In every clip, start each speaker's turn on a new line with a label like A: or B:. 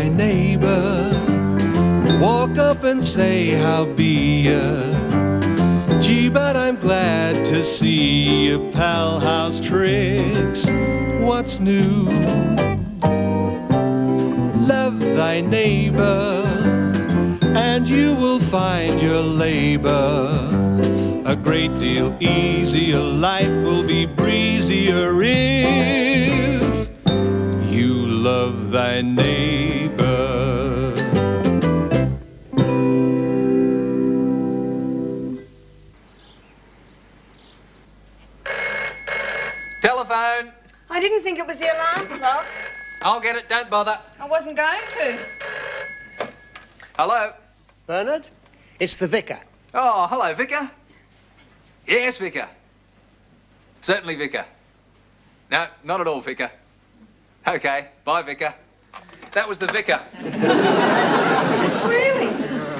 A: thy neighbor. Walk up and say how be ya. Gee, but I'm glad to see you, pal. How's tricks? What's new? Love thy neighbor, and you will find your labor a great deal easier. Life will be breezier if you love thy neighbor.
B: Telephone.
C: I didn't think it was the alarm clock.
B: I'll get it, don't bother.
C: I wasn't going to.
B: Hello?
D: Bernard, it's the vicar.
B: Oh, hello, Vicar. Yes, Vicar. Certainly, Vicar. No, not at all, Vicar. OK, bye, Vicar. That was the Vicar.
C: Really?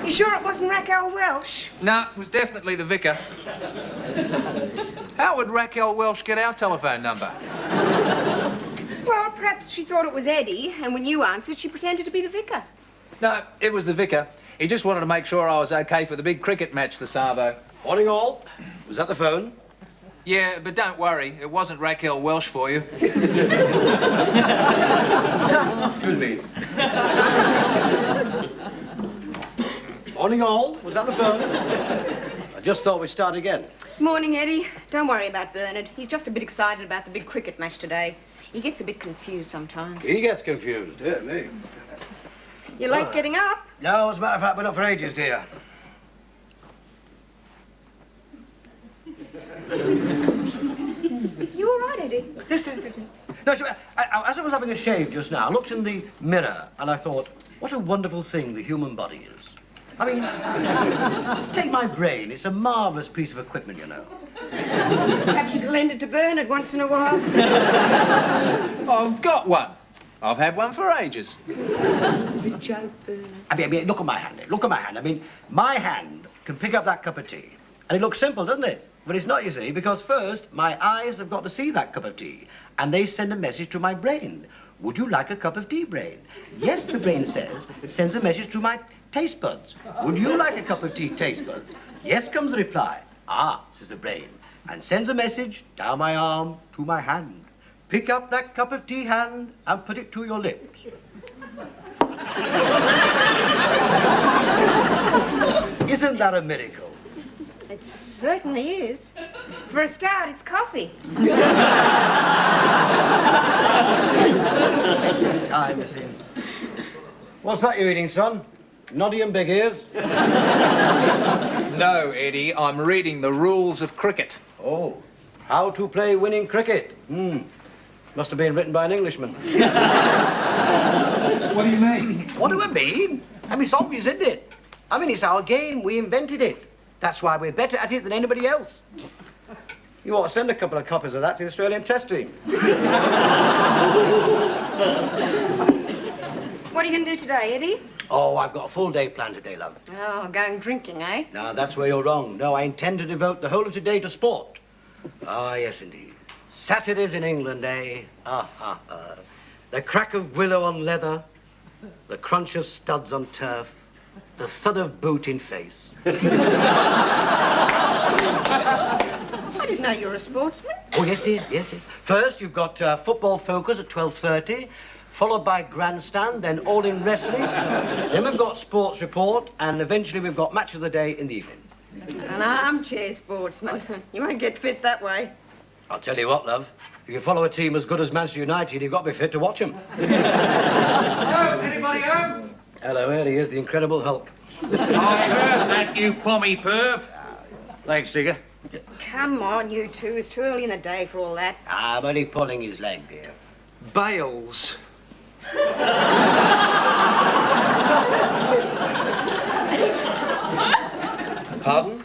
C: You sure it wasn't Raquel Welsh?
B: No, it was definitely the Vicar. How would Raquel Welsh get our telephone number?
C: Well, perhaps she thought it was Eddie, and when you answered, she pretended to be the vicar.
B: No, it was the Vicar. He just wanted to make sure I was OK for the big cricket match this arvo.
D: Morning all. Was that the phone?
B: Yeah, but don't worry, it wasn't Raquel Welsh for you.
D: Excuse me. Morning all. Was that the phone? I just thought we'd start again.
C: Morning, Eddie. Don't worry about Bernard. He's just a bit excited about the big cricket match today. He gets a bit confused sometimes.
D: He gets confused, dear me.
C: You late getting up?
D: No, as a matter of fact, we're not for ages, dear.
C: You all right, Eddie?
D: Yes. No, as I was having a shave just now, I looked in the mirror and I thought, what a wonderful thing the human body is. I mean, take my brain. It's a marvellous piece of equipment, you know.
C: Perhaps you could lend it to Bernard once in a while.
B: I've got one. I've had one for ages.
C: It was a joke, Bernard.
D: I mean, look at my hand. Look at my hand. I mean, my hand can pick up that cup of tea. And it looks simple, doesn't it? But it's not, you see, because first, my eyes have got to see that cup of tea. And they send a message to my brain. Would you like a cup of tea, brain? Yes, the brain says, sends a message to my taste buds. Would you like a cup of tea, taste buds? Yes, comes the reply. Ah, says the brain. And sends a message down my arm to my hand. Pick up that cup of tea, hand, and put it to your lips. Isn't that a miracle?
C: It certainly is. For a start, it's coffee.
D: Time, you see. What's that you're eating, son? Noddy and big ears?
B: No, Eddie, I'm reading the rules of cricket.
D: Oh, how to play winning cricket. Must have been written by an Englishman.
B: What do you mean?
D: What do I mean? I mean, it's obvious, isn't it? I mean, it's our game. We invented it. That's why we're better at it than anybody else. You ought to send a couple of copies of that to the Australian test team.
C: What are you going to do today, Eddie?
D: Oh, I've got a full day planned today, love.
C: Oh, going drinking, eh?
D: No, that's where you're wrong. No, I intend to devote the whole of today to sport. Ah, yes, indeed. Saturdays in England, eh? The crack of willow on leather, the crunch of studs on turf, the thud of boot in face.
C: I didn't know you were a sportsman.
D: Oh, yes, dear, yes. First, you've got football focus at 12:30, followed by grandstand, then all in wrestling. Then we've got sports report, and eventually we've got match of the day in the evening.
C: An armchair sportsman. You won't get fit that way.
D: I'll tell you what, love. If you follow a team as good as Manchester United, you've got to be fit to watch them.
B: Hello, anybody home?
D: Hello, here he is, the Incredible Hulk.
B: I heard that, you pommy perv. Thanks, Digger.
C: Come on, you two. It's too early in the day for all that.
D: I'm only pulling his leg, dear.
B: Bales.
D: Pardon?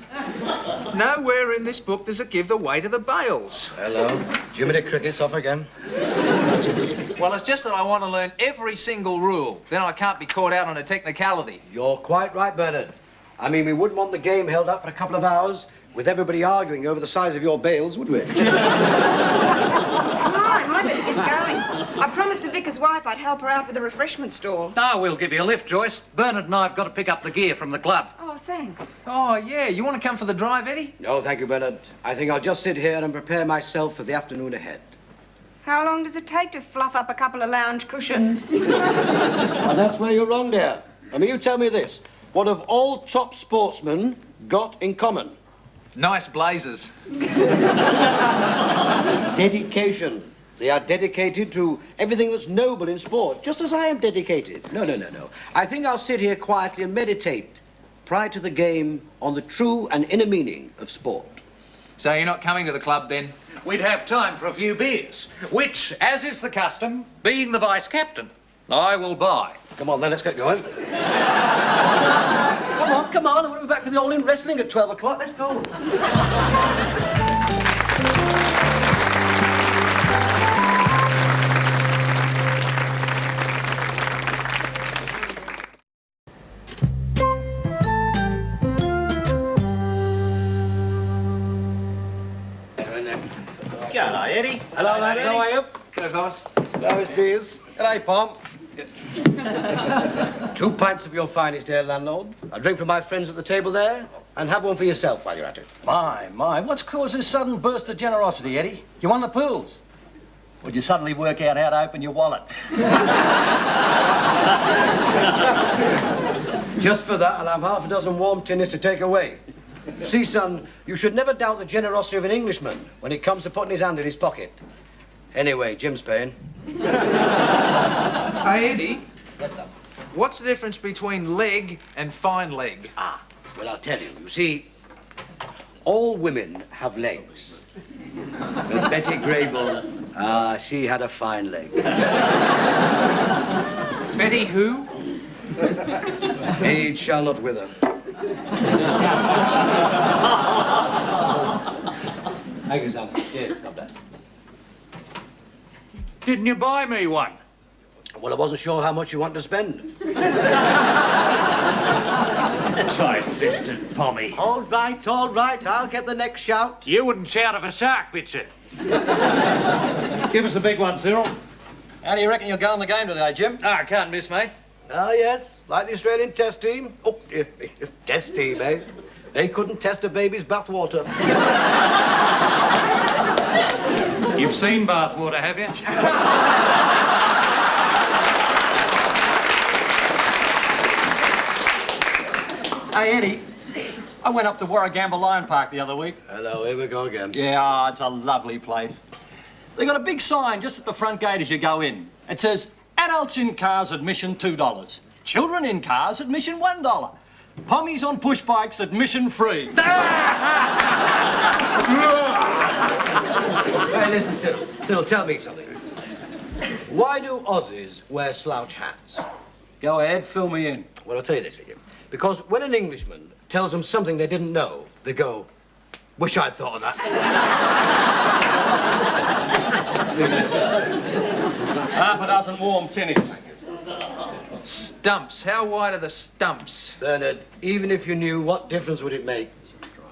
B: Nowhere in this book does it give the way to the Bales.
D: Hello. Jiminy Cricket's off again.
B: Well, it's just that I want to learn every single rule. Then I can't be caught out on a technicality.
D: You're quite right, Bernard. I mean, we wouldn't want the game held up for a couple of hours with everybody arguing over the size of your bales, would we?
C: It's time. I better get going. I promised the vicar's wife I'd help her out with the refreshment stall.
E: Oh, we'll give you a lift, Joyce. Bernard and I have got to pick up the gear from the club.
C: Oh, thanks.
B: Oh, yeah. You want to come for the drive, Eddie?
D: No, thank you, Bernard. I think I'll just sit here and prepare myself for the afternoon ahead.
C: How long does it take to fluff up a couple of lounge cushions?
D: And that's where you're wrong, dear. I mean, you tell me this. What have all top sportsmen got in common?
B: Nice blazers.
D: Dedication. They are dedicated to everything that's noble in sport, just as I am dedicated. No. I think I'll sit here quietly and meditate prior to the game on the true and inner meaning of sport.
B: So you're not coming to the club, then?
E: We'd have time for a few beers, which, as is the custom, being the vice-captain, I will buy.
D: Come on, then, let's get going. Come on. We'll be back for the all-in wrestling at 12 o'clock. Let's go.
E: Hello, Eddie.
D: Hello, lads. How are you?
B: G'day, fellas.
D: How is beers?
E: G'day, Pom.
D: 2 pints of your finest ale, landlord. A drink for my friends at the table there, and have one for yourself while you're at it.
E: My, what's caused this sudden burst of generosity, Eddie? You won the pools? Or did you suddenly work out how to open your wallet?
D: Just for that, I'll have half a dozen warm tinnies to take away. See, son, you should never doubt the generosity of an Englishman when it comes to putting his hand in his pocket. Anyway, Jim's paying.
B: Hey, Eddie.
D: Yes, sir.
B: What's the difference between leg and fine leg?
D: Ah, well, I'll tell you. You see, all women have legs. But Betty Grable, she had a fine leg.
B: Betty who?
D: Age shall not wither. Thank you, son. Cheers. God bless.
E: Didn't you buy me one?
D: Well, I wasn't sure how much you want to spend.
E: Tight-fisted Pommy.
D: All right. I'll get the next shout.
E: You wouldn't shout if a shark bit you. Give us a big one, Cyril.
F: How do you reckon you'll go on the game today, Jim?
E: I can't miss, mate.
D: Ah, yes, like the Australian test team. Oh, test team, eh? They couldn't test a baby's bathwater.
E: You've seen bathwater, have you?
F: Hey, Eddie, I went up to Warragamba Lion Park the other week.
D: Hello, here we go again.
F: Yeah, it's a lovely place. They got a big sign just at the front gate as you go in. It says, adults in cars admission $2. Children in cars admission $1. Pommies on push bikes admission free.
D: Hey, listen, Tittle, tell me something. Why do Aussies wear slouch hats?
F: Go ahead, fill me in.
D: Well, I'll tell you this, William. Because when an Englishman tells them something they didn't know, they go, wish I'd thought of that.
F: Half a dozen warm tinnies.
B: Stumps. How wide are the stumps?
D: Bernard, even if you knew, what difference would it make?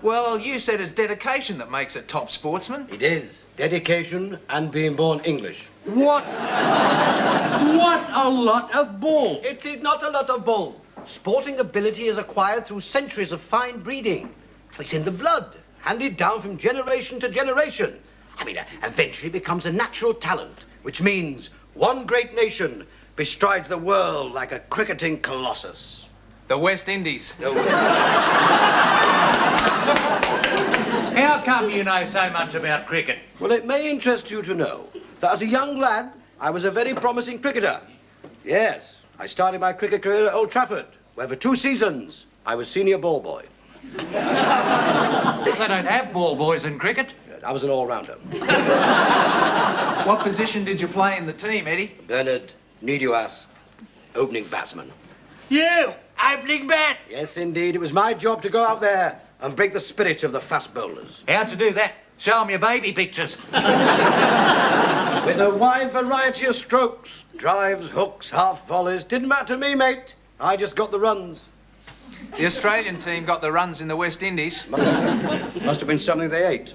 B: Well, you said it's dedication that makes a top sportsman.
D: It is. Dedication and being born English.
E: What? What a lot of bull.
D: It is not a lot of bull. Sporting ability is acquired through centuries of fine breeding. It's in the blood, handed down from generation to generation. I mean, eventually it becomes a natural talent, which means one great nation bestrides the world like a cricketing colossus.
B: The West Indies.
D: No.
E: How come you know so much about cricket?
D: Well, it may interest you to know that as a young lad, I was a very promising cricketer. Yes, I started my cricket career at Old Trafford, where for 2 seasons I was senior ball boy.
E: They don't have ball boys in cricket.
D: I was an all-rounder.
B: What position did you play in the team, Eddie?
D: Bernard, need you ask? Opening batsman.
E: You, opening bat.
D: Yes, indeed. It was my job to go out there and break the spirit of the fast bowlers.
E: How'd you do that? Show 'em your baby pictures.
D: With a wide variety of strokes, drives, hooks, half volleys. Didn't matter to me, mate. I just got the runs.
B: The Australian team got the runs in the West Indies.
D: Must have been something they ate.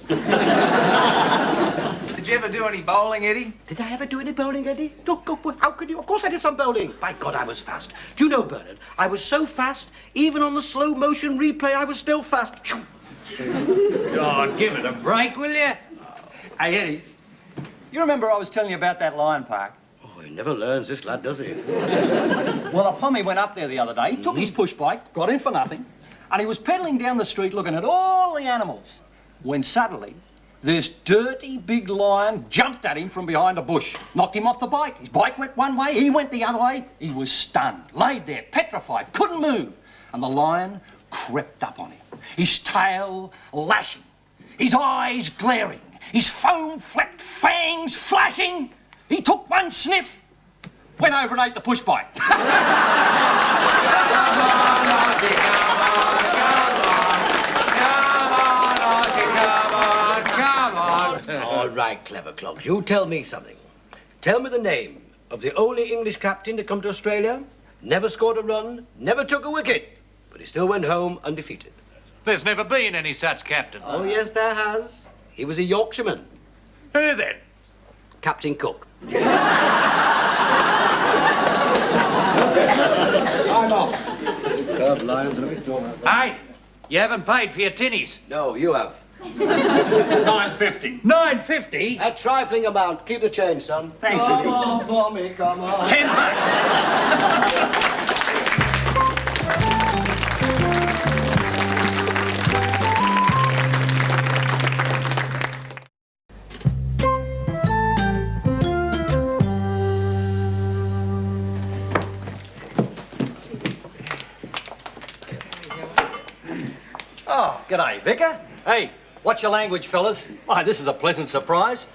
B: Did you ever do any bowling, Eddie?
D: Did I ever do any bowling, Eddie? Look, how could you? Of course I did some bowling. By God, I was fast. Do you know, Bernard, I was so fast, even on the slow motion replay, I was still fast.
F: God, give it a break, will you? Hey, Eddie, you remember I was telling you about that lion park?
D: Oh, he never learns, this lad, does he?
F: Well, a pommy went up there the other day, took his push bike, got in for nothing, and he was pedalling down the street looking at all the animals, when suddenly this dirty big lion jumped at him from behind a bush, knocked him off the bike. His bike went one way, he went the other way. He was stunned, laid there, petrified, couldn't move. And the lion crept up on him, his tail lashing, his eyes glaring, his foam-flecked fangs flashing. He took one sniff, went over and ate the push bike.
D: All right, clever clogs, you tell me something. Tell me the name of the only English captain to come to Australia, never scored a run, never took a wicket, but he still went home undefeated.
G: There's never been any such captain.
D: Oh, yes, there has. He was a Yorkshireman.
G: Who then?
D: Captain Cook.
G: I'm off.
D: Curved lions and a storm.
G: Hey, you haven't paid for your tinnies.
D: No, you have.
F: $9.50.
G: $9.50?
D: A trifling amount. Keep the change, son.
F: Thanks,
D: Come
F: Eddie.
D: on, Bommy, come on.
G: $10.
F: Oh, g'day, Vicar. Hey, what's your language, fellas? Why, this is a pleasant surprise.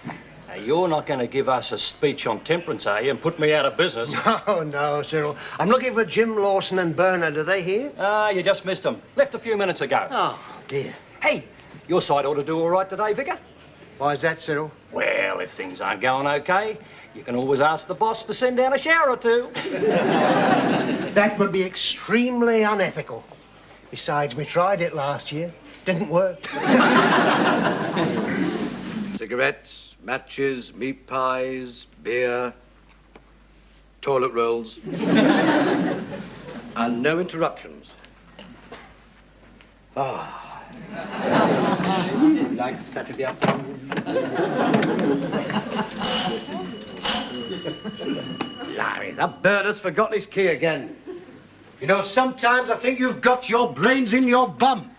F: Now, you're not going to give us a speech on temperance, are you, and put me out of business?
H: Oh, no, Cyril. I'm looking for Jim Lawson and Bernard. Are they here?
F: Ah, you just missed them. Left a few minutes ago.
H: Oh, dear.
F: Hey, your side ought to do all right today, Vicar.
H: Why's that, Cyril?
F: Well, if things aren't going okay, you can always ask the boss to send down a shower or two.
H: That would be extremely unethical. Besides, we tried it last year. Didn't work.
D: Cigarettes, matches, meat pies, beer, toilet rolls, and no interruptions. Like Saturday afternoon. Larry, that Bernard's forgotten his key again. You know, sometimes I think you've got your brains in your bum.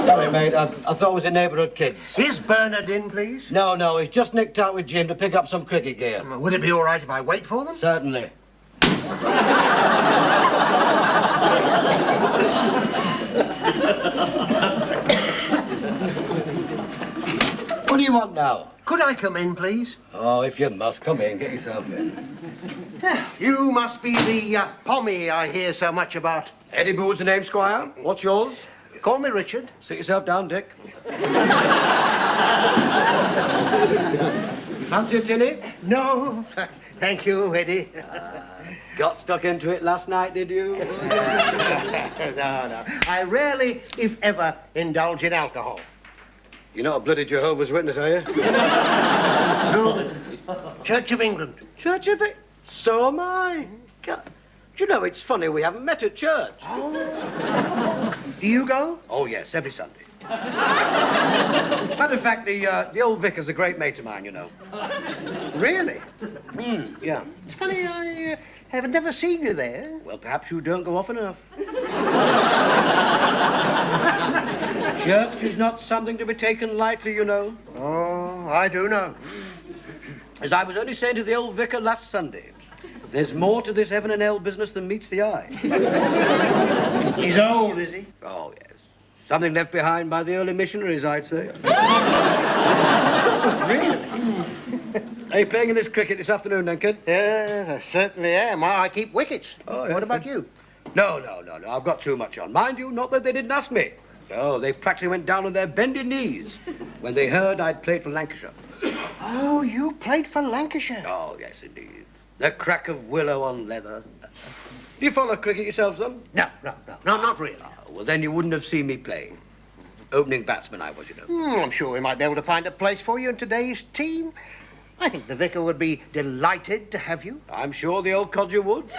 D: Sorry, mate. I thought it was a neighbourhood kids.
H: Is Bernard in, please?
D: No, he's just nicked out with Jim to pick up some cricket gear.
H: Would it be all right if I wait for them?
D: Certainly. What do you want now?
H: Could I come in, please?
D: Oh, if you must, come in, get yourself in.
H: You must be the pommy I hear so much about.
D: Eddie Boone's the name, Squire. What's yours?
H: Call me Richard.
D: Sit yourself down, Dick. You fancy a tinny?
H: No, thank you, Eddie.
D: Got stuck into it last night, did you?
H: No. I rarely, if ever, indulge in alcohol.
D: You're not a bloody Jehovah's Witness, are you?
H: No. Church of England.
D: Church of it? So am I. God. Do you know, it's funny we haven't met at church.
H: Oh. Do you go?
D: Oh, yes, every Sunday. Matter of fact, the old vicar's a great mate of mine, you know.
H: Really?
D: Yeah.
H: It's funny, I have never seen you there.
D: Well, perhaps you don't go often enough. Church is not something to be taken lightly, you know.
H: Oh, I do know.
D: As I was only saying to the old vicar last Sunday, there's more to this heaven and hell business than meets the eye.
H: He's old, is he?
D: Oh, yes. Something left behind by the early missionaries, I'd say.
H: Really?
D: Are you playing in this cricket this afternoon, then, kid?
H: Yeah, I certainly am. I keep wickets.
D: Oh, yes,
H: What about you?
D: No. I've got too much on. Mind you, not that they didn't ask me. No, they practically went down on their bended knees when they heard I'd played for Lancashire.
H: Oh, you played for Lancashire.
D: Oh, yes, indeed. The crack of willow on leather. Do you follow cricket yourself, son?
H: No, not really.
D: Oh, well, then you wouldn't have seen me play. opening batsman I was, you know.
H: I'm sure we might be able to find a place for you in today's team. I think the vicar would be delighted to have you.
D: I'm sure the old codger would.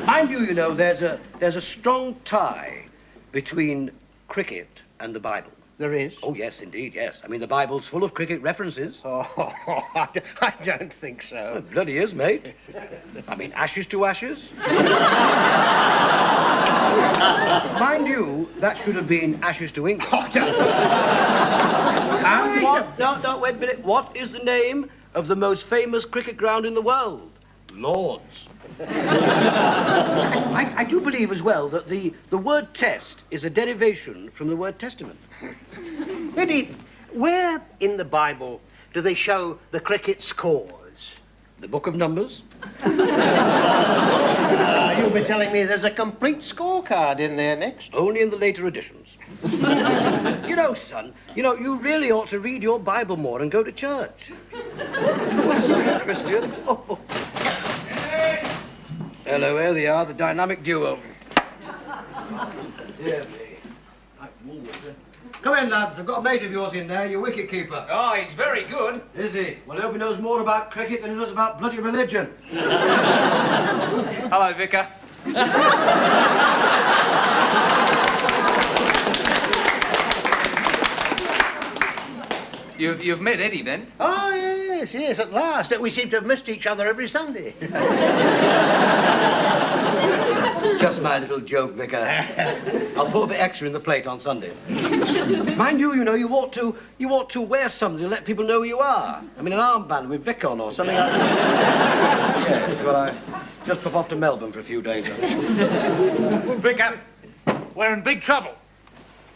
D: Mind you, you know, there's a strong tie between cricket and the Bible.
H: There is?
D: Oh, yes, indeed, yes. I mean, the Bible's full of cricket references.
H: Oh, I don't think so.
D: It bloody is, mate. I mean, ashes to ashes. Mind you, that should have been ashes to England. And what? No, wait a minute. What is the name of the most famous cricket ground in the world? Lord's. I do believe as well that the word test is a derivation from the word testament.
H: Eddie, where in the Bible do they show the cricket scores?
D: The Book of Numbers.
H: You'll be telling me there's a complete scorecard in there next.
D: Only in the later editions. You know, son, you really ought to read your Bible more and go to church. Christian. Oh. Hello, here they are, the dynamic duo. Dear me. Come in, lads. I've got a mate of yours in there, your wicket-keeper.
B: Oh, he's very good.
D: Is he? Well, I hope he knows more about cricket than he does about bloody religion.
B: Hello, Vicar. You've met Eddie, then?
H: Oh, yes, at last. We seem to have missed each other every Sunday.
D: Just my little joke, Vicar. I'll put a bit extra in the plate on Sunday. Mind you, you ought to wear something to let people know who you are. I mean, an armband with Vic on or something like that. Yes, well, I just pop off to Melbourne for a few days.
G: Vicar, we're in big trouble.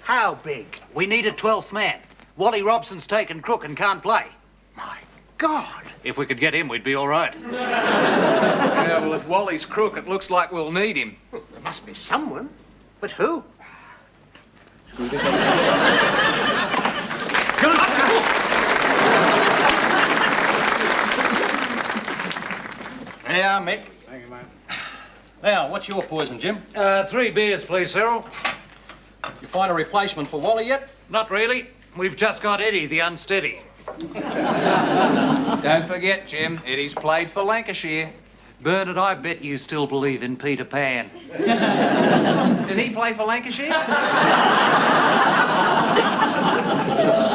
H: How big?
G: We need a 12th man. Wally Robson's taken crook and can't play.
H: My God.
G: If we could get him, we'd be all right.
B: Yeah, well, if Wally's crook, it looks like we'll need him.
H: There must be someone. But who?
F: There you are, Mick.
G: Thank you, mate.
F: Now, what's your poison, Jim?
G: 3 beers, please, Cyril.
F: You find a replacement for Wally yet?
G: Not really. We've just got Eddie, the unsteady.
B: Don't forget, Jim, Eddie's played for Lancashire.
G: Bernard, I bet you still believe in Peter Pan.
B: Did he play for Lancashire?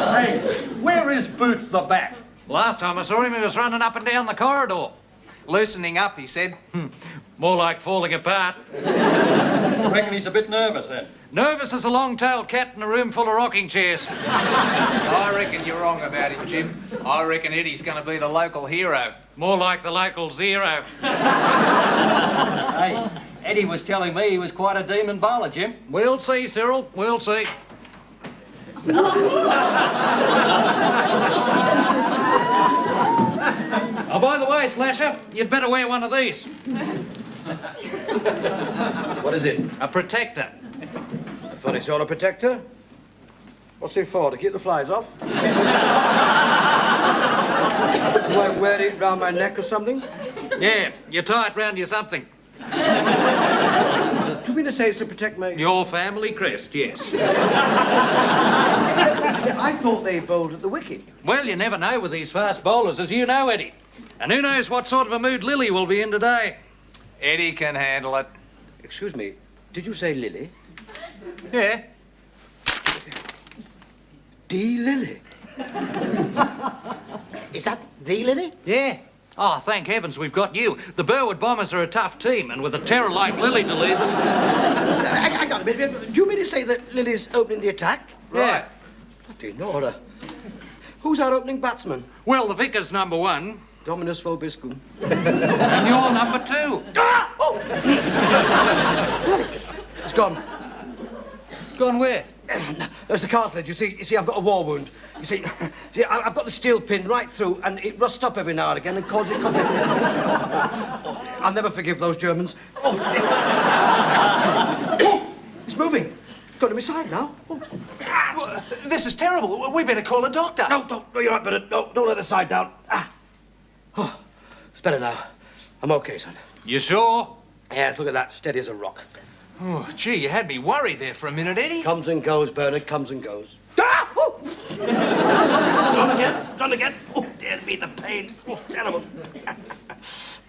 F: Hey, where is Booth the Bat?
G: Last time I saw him, he was running up and down the corridor.
B: Loosening up, he said.
G: More like falling apart.
F: Reckon he's a bit nervous then.
G: Nervous as a long-tailed cat in a room full of rocking chairs.
B: I reckon you're wrong about him, Jim. I reckon Eddie's going to be the local hero.
G: More like the local zero.
F: Hey, Eddie was telling me he was quite a demon bowler, Jim.
G: We'll see, Cyril. We'll see. Oh, by the way, Slasher, you'd better wear one of these.
D: What is it?
G: A protector.
D: A funny sort of protector? What's it for, to keep the flies off? Do I wear it round my neck or something?
G: Yeah, you tie it round you something.
D: Do you mean to say it's to protect my...
G: Your family crest, yes.
D: I thought they bowled at the wicket.
G: Well, you never know with these fast bowlers, as you know, Eddie. And who knows what sort of a mood Lily will be in today.
B: Eddie can handle it.
D: Excuse me, did you say Lily?
G: Yeah.
D: D. Lily? Is that the Lily?
G: Yeah. Oh, thank heavens we've got you. The Burwood Bombers are a tough team, and with a terror like Lily to lead them...
D: Hang on a minute. Do you mean to say that Lily's opening the attack?
G: Yeah.
D: Bloody Nora. Who's our opening batsman?
G: Well, the Vicar's number 1,
D: Dominus Vobiscum.
G: and you're number 2.
D: Ah! Oh! It's gone.
G: Gone where?
D: There's the cartilage. You see, I've got a war wound. You see, I've got the steel pin right through, and it rusts up every now and again and causes it... I'll never forgive those Germans. Oh, dear. Oh, it's moving. It's going to my side now. Oh.
B: Well, this is terrible. We better call a doctor.
D: No, you're right, better. No, don't let the side down. Ah. Oh, it's better now. I'm okay, son.
G: You sure?
D: Yes, look at that. Steady as a rock.
B: Oh, gee, you had me worried there for a minute, Eddie.
D: Comes and goes, Bernard, comes and goes. Ah! Oh! Gone again, gone again. Oh, dear me, the pain. Oh, terrible.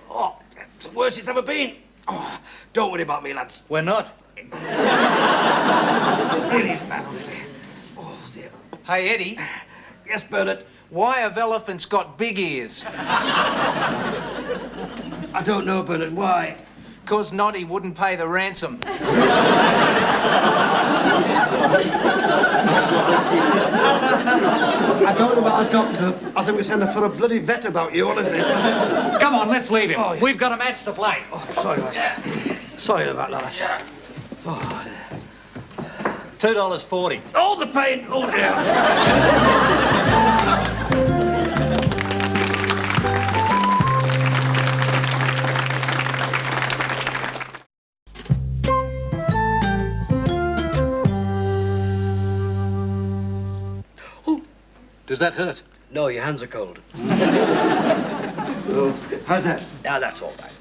D: Oh, it's the worst it's ever been. Oh, don't worry about me, lads.
G: We're not.
D: It really is bad, honestly. Oh, dear.
B: Hey, Eddie,
D: Yes, Bernard.
B: why have elephants got big ears?
D: I don't know, Bernard, why?
B: 'Cause Noddy wouldn't pay the ransom.
D: I don't know about a doctor. I think we send her for a bloody vet about you, honestly.
G: Come on, let's leave him.
D: Oh, yeah.
G: We've got a match to play.
D: Sorry, lads. Sorry about that, lads.
F: $2.40.
D: Oh, the pain! Oh, dear.
I: Does that hurt?
D: No, your hands are cold.
I: How's that?
D: Now, that's all right.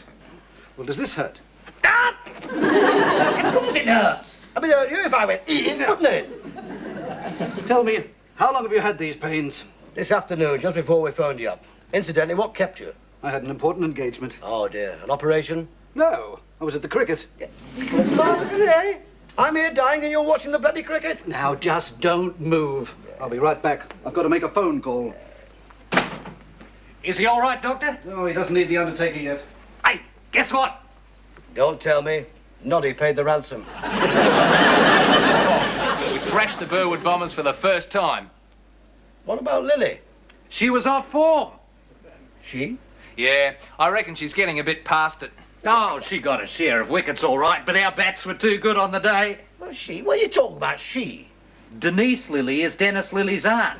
I: Well, does this hurt?
D: Of course it hurts. I mean, you if I went eating, wouldn't it?
I: Tell me, how long have you had these pains?
D: This afternoon, just before we phoned you up. Incidentally, what kept you?
I: I had an important engagement.
D: Oh, dear. An operation?
I: No, I was at the cricket.
D: It's marvellous, isn't it, eh? I'm here dying and you're watching the bloody cricket.
I: Now, just don't move. I'll be right back. I've got to make a phone call.
G: Is he all right, Doctor?
I: No, he doesn't need the undertaker yet.
G: Hey, guess what?
D: Don't tell me. Noddy paid the ransom.
B: We thrashed the Burwood Bombers for the first time.
D: What about Lily?
G: She was off form.
D: She?
B: Yeah, I reckon she's getting a bit past it.
G: Oh, she got a share of wickets all right, but our bats were too good on the day.
D: Well, she? What are you talking about, she?
G: Denise Lilly is Dennis Lilly's aunt.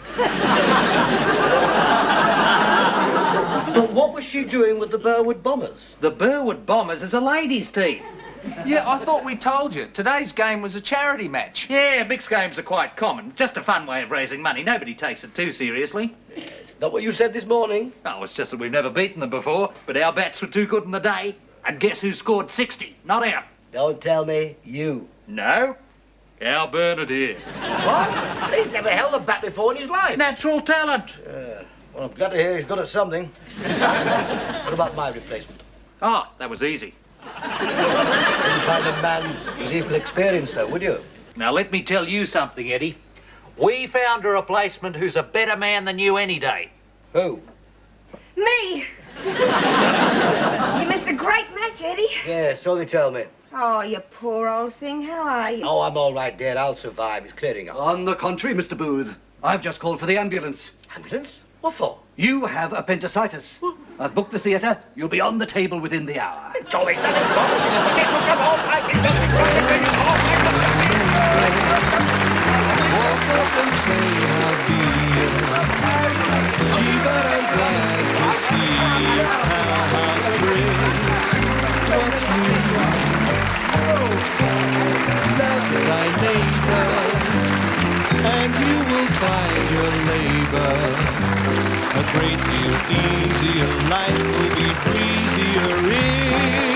D: But what was she doing with the Burwood Bombers?
G: The Burwood Bombers is a ladies' team.
B: Yeah, I thought we told you. Today's game was a charity match.
G: Yeah, mixed games are quite common. Just a fun way of raising money. Nobody takes it too seriously.
D: Not what you said this morning.
G: Oh, it's just that we've never beaten them before, but our bats were too good in the day. And guess who scored 60? Not out.
D: Don't tell me you.
G: No, our Bernard here.
D: What? He's never held a bat before in his life.
G: Natural talent.
D: Well, I'm glad to hear he's good at something. What about my replacement?
G: Oh, that was easy.
D: Couldn't find a man with equal experience, though, would you?
G: Now, let me tell you something, Eddie. We found a replacement who's a better man than you any day.
D: Who?
C: Me! You missed a great match, Eddie.
D: Yeah, so they tell me.
C: Oh, you poor old thing. How are you?
D: Oh, I'm all right, dear. I'll survive. It's clearing up.
I: On the contrary, Mr. Booth, I've just called for the ambulance.
D: Ambulance? What for?
I: You have appendicitis. I've booked the theatre. You'll be on the table within the hour.
D: Jolly nothing wrong. Come on, I think nothing wrong.
A: Walk up and say how be you. Gee, but I'm glad to see you. How's tricks? What's new? Love thy neighbor, and you will find your labor a great deal easier. Life will be breezier if